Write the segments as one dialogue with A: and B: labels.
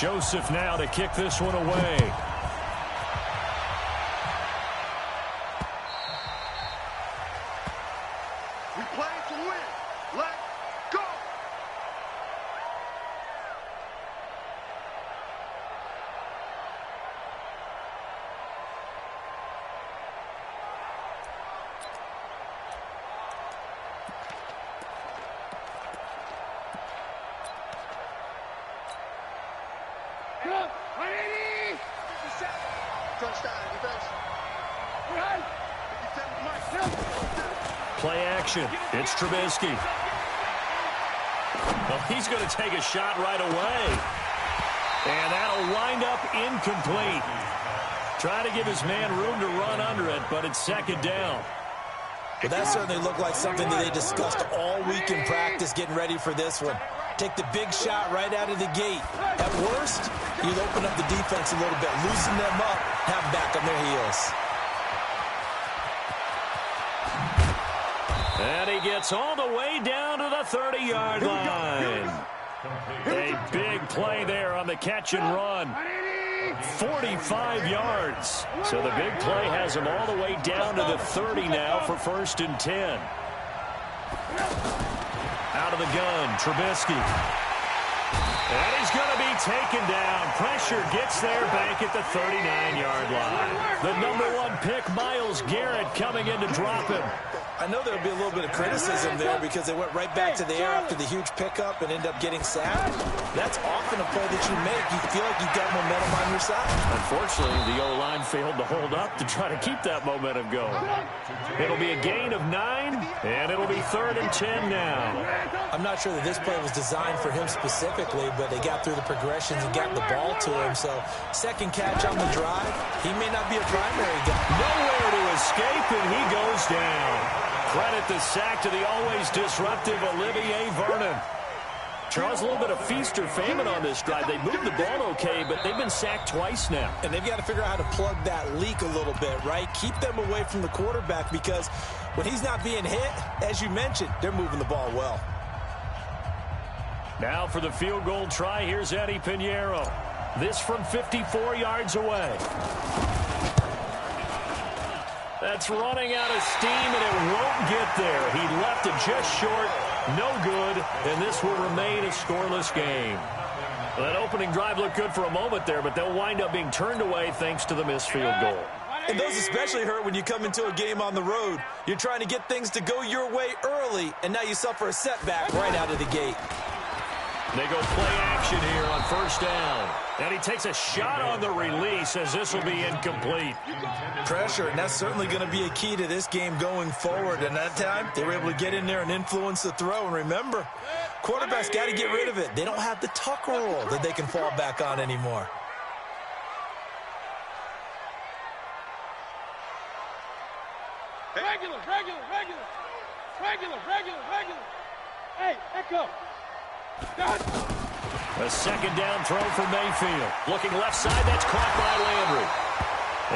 A: Joseph now to kick this one away.
B: We play to win. Let's go.
A: Play action. It's Trubisky. Well, he's going to take a shot right away. And that'll wind up incomplete. Trying to give his man room to run under it, but it's second down.
C: But that certainly looked like something that they discussed all week in practice getting ready for this one. Take the big shot right out of the gate. At worst, you'll open up the defense a little bit, loosen them up, have them back on their heels.
A: And he gets all the way down to the 30-yard line. A big play there on the catch and run. 45 yards. So the big play has him all the way down to the 30 now for 1st and 10. Out of the gun, Trubisky. And he's going to be taken down. Pressure gets there back at the 39-yard line. The #1 pick, Myles Garrett, coming in to drop him.
C: I know there'll be a little bit of criticism there because they went right back to the air after the huge pickup and end up getting sacked. That's often a play that you make. You feel like you've got momentum on your side.
A: Unfortunately, the O-line failed to hold up to try to keep that momentum going. It'll be a gain of 9, and it'll be 3rd and 10 now.
C: I'm not sure that this play was designed for him specifically, but they got through the progressions and got the ball to him. So, second catch on the drive, he may not be a primary guy.
A: Nowhere to escape, and he goes down. Credit the sack to the always disruptive Olivier Vernon. Charles, a little bit of feast or famine on this drive. They moved the ball okay, but they've been sacked twice now.
C: And they've got to figure out how to plug that leak a little bit, right? Keep them away from the quarterback because when he's not being hit, as you mentioned, they're moving the ball well.
A: Now for the field goal try, here's Eddie Pinheiro. This from 54 yards away. That's running out of steam, and it won't get there. He left it just short. No good, and this will remain a scoreless game. Well, that opening drive looked good for a moment there, but they'll wind up being turned away thanks to the missed field goal.
C: And those especially hurt when you come into a game on the road. You're trying to get things to go your way early, and now you suffer a setback right out of the gate.
A: They go play action here on 1st down. And he takes a shot on the release as this will be incomplete.
C: Pressure, and that's certainly going to be a key to this game going forward. And that time, they were able to get in there and influence the throw. And remember, quarterbacks got to get rid of it. They don't have the tuck roll that they can fall back on anymore.
D: Regular. Hey, Echo.
A: A 2nd down throw for Mayfield. Looking left side, that's caught by Landry.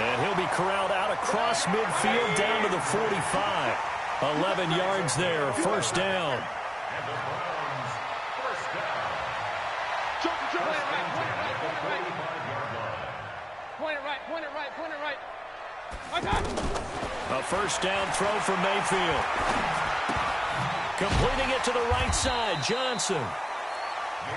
A: And he'll be corralled out across midfield down to the 45. 11 yards there, 1st down.
D: Point it right.
A: A 1st down throw for Mayfield. Completing it to the right side, Johnson.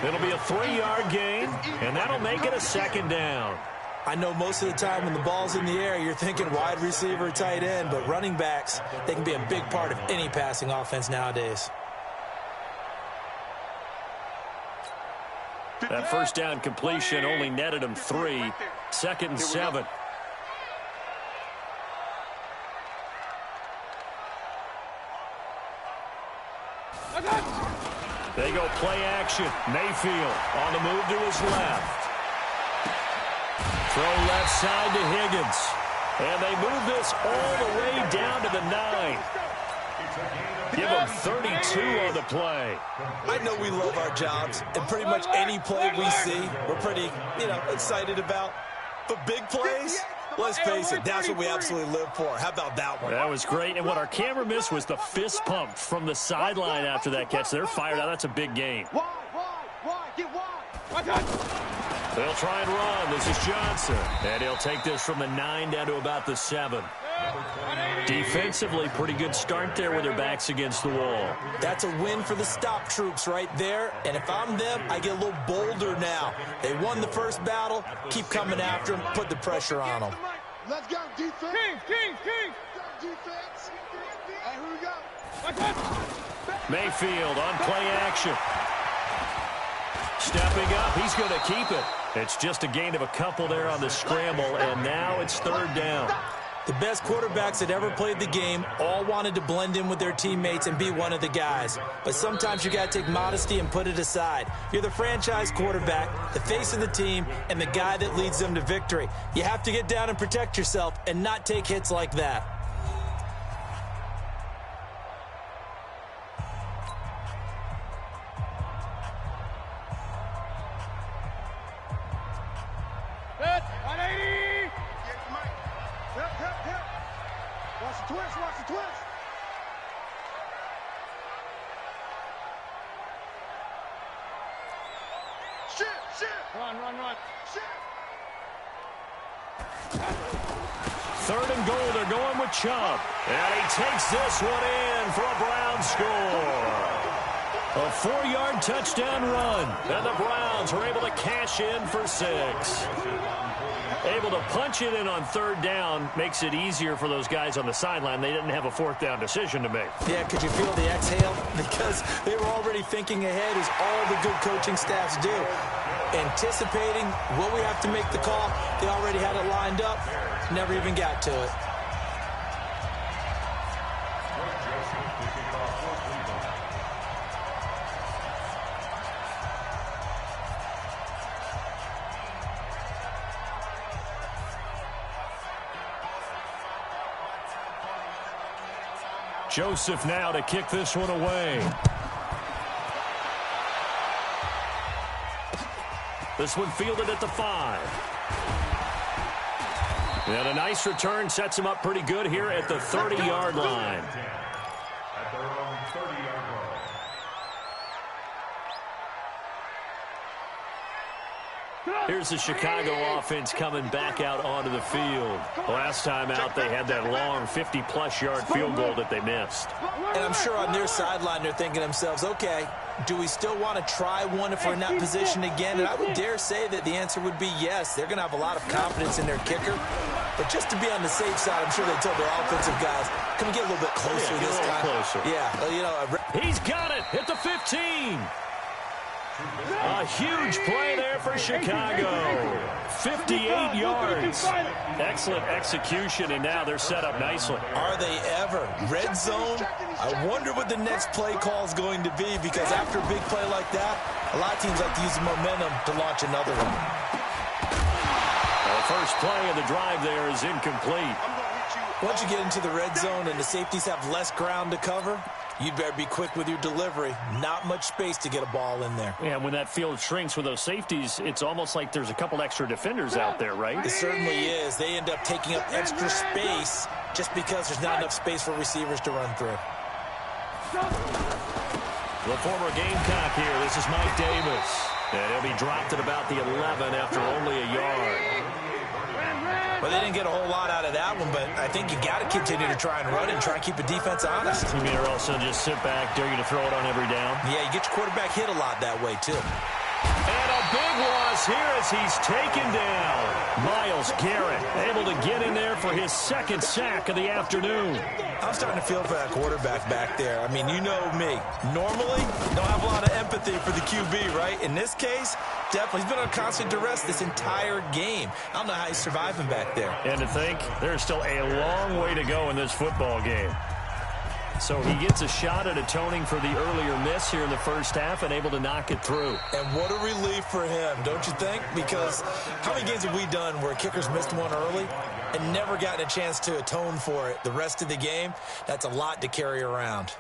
A: It'll be a 3-yard gain, and that'll make it a 2nd down.
C: I know most of the time when the ball's in the air, you're thinking wide receiver, tight end, but running backs, they can be a big part of any passing offense nowadays.
A: That 1st down completion only netted him 3. 2nd and 7. They go play action. Mayfield on the move to his left. Throw left side to Higgins. And they move this all the way down to the 9. Give them 32 on the play.
C: I know we love our jobs, and pretty much any play we see, we're pretty, excited about. But big plays, let's face it, that's what we absolutely live for. How about that one?
A: That was great. And what our camera missed was the fist pump from the sideline after that catch. They're fired out. That's a big game. They'll try and run. This is Johnson. And he'll take this from the 9 down to about the 7. Defensively, pretty good start there with their backs against the wall.
C: That's a win for the stop troops right there. And if I'm them, I get a little bolder now. They won the first battle. Keep coming after them. Put the pressure on them.
B: Let's go, defense.
D: Kings.
B: Defense. Hey, here we go.
A: Mayfield on play action. Stepping up, he's going to keep it. It's just a gain of a couple there on the scramble, and now it's 3rd down.
C: The best quarterbacks that ever played the game all wanted to blend in with their teammates and be one of the guys. But sometimes you got to take modesty and put it aside. You're the franchise quarterback, the face of the team, and the guy that leads them to victory. You have to get down and protect yourself and not take hits like that.
D: Set. 180.
B: Help. Watch the twist. Shit.
D: Run.
B: Shit.
A: 3rd and goal, they're going with Chubb. And he takes this one in for a Browns score. A 4-yard touchdown run. And the Browns are able to cash in for 6. Able to punch it in on 3rd down makes it easier for those guys on the sideline. They didn't have a 4th down decision to make.
C: Yeah, could you feel the exhale? Because they were already thinking ahead, as all the good coaching staffs do. Anticipating, will we have to make the call? They already had it lined up. Never even got to it.
A: Joseph now to kick this one away. This one fielded at the 5. And a nice return sets him up pretty good here at the 30-yard line.
E: At their own 30-yard line.
A: Here's the Chicago offense coming back out onto the field. Last time out, they had that long 50-plus yard field goal that they missed.
C: And I'm sure on their sideline they're thinking to themselves, okay, do we still want to try one if we're in that position again? And I would dare say that the answer would be yes. They're going to have a lot of confidence in their kicker. But just to be on the safe side, I'm sure they told their offensive guys, can we get a little bit closer
A: Yeah,
C: this
A: a little
C: time?
A: closer.
C: Yeah, you know.
A: He's got it at the 15. A huge play there for Chicago. 58 yards. Excellent execution, and now they're set up nicely.
C: Are they ever? Red zone? I wonder what the next play call is going to be, because after a big play like that, a lot of teams like to use the momentum to launch another one.
A: The first play of the drive there is incomplete.
C: Once you get into the red zone and the safeties have less ground to cover, you'd better be quick with your delivery. Not much space to get a ball in there.
A: Yeah, when that field shrinks with those safeties, it's almost like there's a couple extra defenders out there, right?
C: It certainly is. They end up taking up extra space just because there's not enough space for receivers to run through.
A: The former Gamecock here. This is Mike Davis. And he'll be dropped at about the 11 after only a yard.
C: Well, they didn't get a whole lot out of that one, but I think you got to continue to try and run and try and keep the defense honest.
A: You mean, or also just sit back, dare you to throw it on every down?
C: Yeah, you get your quarterback hit a lot that way, too.
A: And a big loss here as he's taken down. Myles Garrett able to get in there for his second sack of the afternoon.
C: I'm starting to feel for that quarterback back there. I mean, you know me. Normally, don't have a lot of empathy for the QB, right? In this case, definitely. He's been on constant duress this entire game. I don't know how he's surviving back there.
A: And to think, there's still a long way to go in this football game. So he gets a shot at atoning for the earlier miss here in the first half and able to knock it through.
C: And what a relief for him, don't you think? Because how many games have we done where kickers missed one early and never gotten a chance to atone for it the rest of the game? That's a lot to carry around.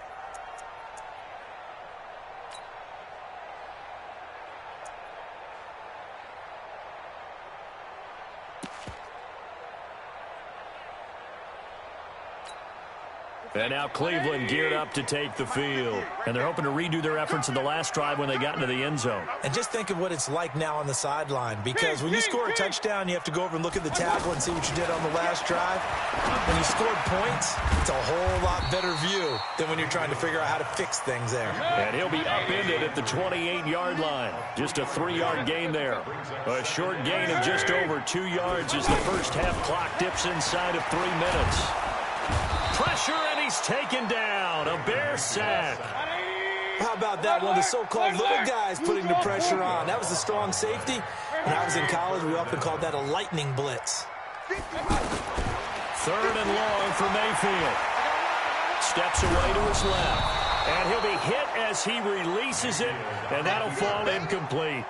A: And now Cleveland geared up to take the field. And they're hoping to redo their efforts in the last drive when they got into the end zone.
C: And just think of what it's like now on the sideline, because when you score a touchdown, you have to go over and look at the table and see what you did on the last drive. When you scored points, it's a whole lot better view than when you're trying to figure out how to fix things there.
A: And he'll be upended at the 28-yard line. Just a 3-yard gain there. A short gain of just over 2 yards as the first half clock dips inside of 3 minutes. Pressure, and he's taken down. A Bear sack.
C: How about that? One of the so-called little guys putting the pressure on. That was a strong safety. When I was in college, we often called that a lightning blitz.
A: 3rd and long for Mayfield. Steps away to his left. And he'll be hit as he releases it, and that'll fall incomplete.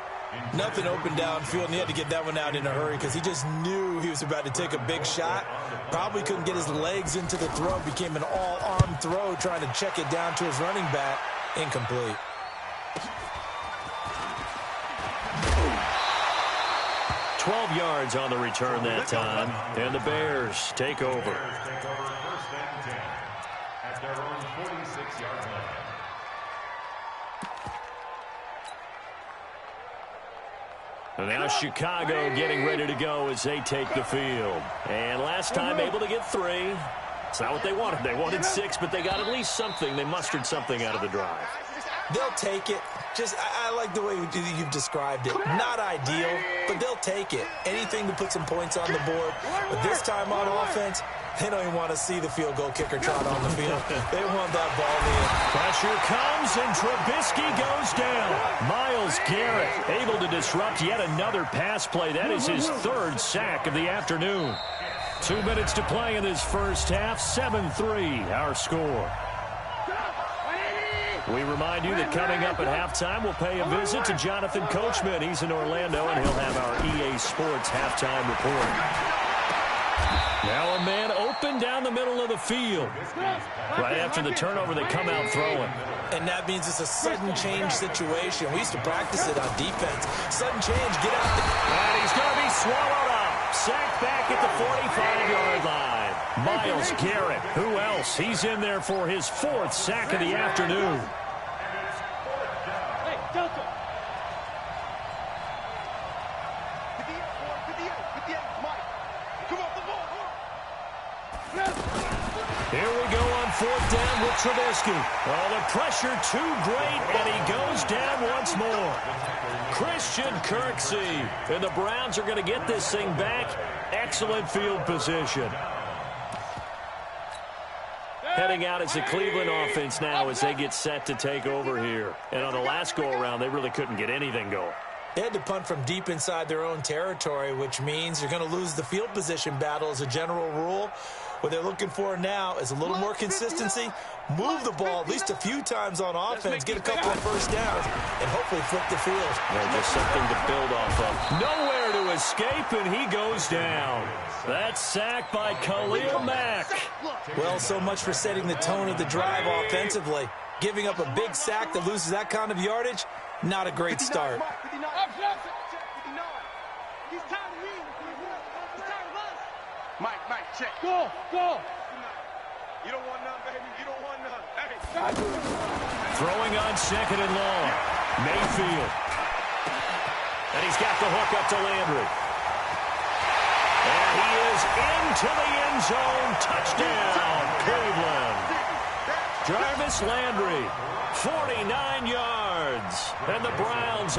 C: Nothing open downfield, and he had to get that one out in a hurry because he just knew he was about to take a big shot. Probably couldn't get his legs into the throw. Became an all-arm throw trying to check it down to his running back. Incomplete.
A: "12 yards on the return that time, and the Bears take over.
E: First and 10 at their own 46-yard line.
A: And now Chicago getting ready to go as they take the field. And last time able to get 3. It's not what they wanted. They wanted 6, but they got at least something. They mustered something out of the drive.
C: They'll take it. I like the way you've described it. Not ideal, but they'll take it. Anything to put some points on the board. But this time on offense, they don't even want to see the field goal kicker trot on the field. They want that ball in.
A: Pressure comes, and Trubisky goes down. Myles Garrett able to disrupt yet another pass play. That is his 3rd sack of the afternoon. 2 minutes to play in this first half. 7-3 our score. We remind you that coming up at halftime, we'll pay a visit to Jonathan Coachman. He's in Orlando, and he'll have our EA Sports halftime report. Now a man open down the middle of the field. Right after the turnover, they come out throwing.
C: And that means it's a sudden change situation. We used to practice it on defense. Sudden change, get out there.
A: And he's going to be swallowed up. Sacked back at the 45-yard line. Myles Garrett. Who else? He's in there for his 4th sack of the afternoon.
D: Hey, Delta.
A: Here we go on 4th down with Trubisky. Oh, the pressure too great, and he goes down once more. Christian Kirksey. And the Browns are going to get this thing back. Excellent field position. Heading out as the Cleveland offense now as they get set to take over here. And on the last go-around, they really couldn't get anything going.
C: They had to punt from deep inside their own territory, which means you're going to lose the field position battle as a general rule. What they're looking for now is a little more consistency, move the ball at least a few times on offense, get a couple of first downs, and hopefully flip the field.
A: Yeah, just something to build off of. Nowhere to escape, and he goes down. That's sacked by Khalil Mack.
C: Well, so much for setting the tone of the drive offensively. Giving up a big sack that loses that kind of yardage, not a great start.
B: Mike, check.
D: Go.
B: You don't want none, baby. You don't want none. Hey.
A: Throwing on 2nd and long. Mayfield. And he's got the hook up to Landry. And he is into the end zone. Touchdown, Cleveland. Jarvis Landry, 49 yards. And the Browns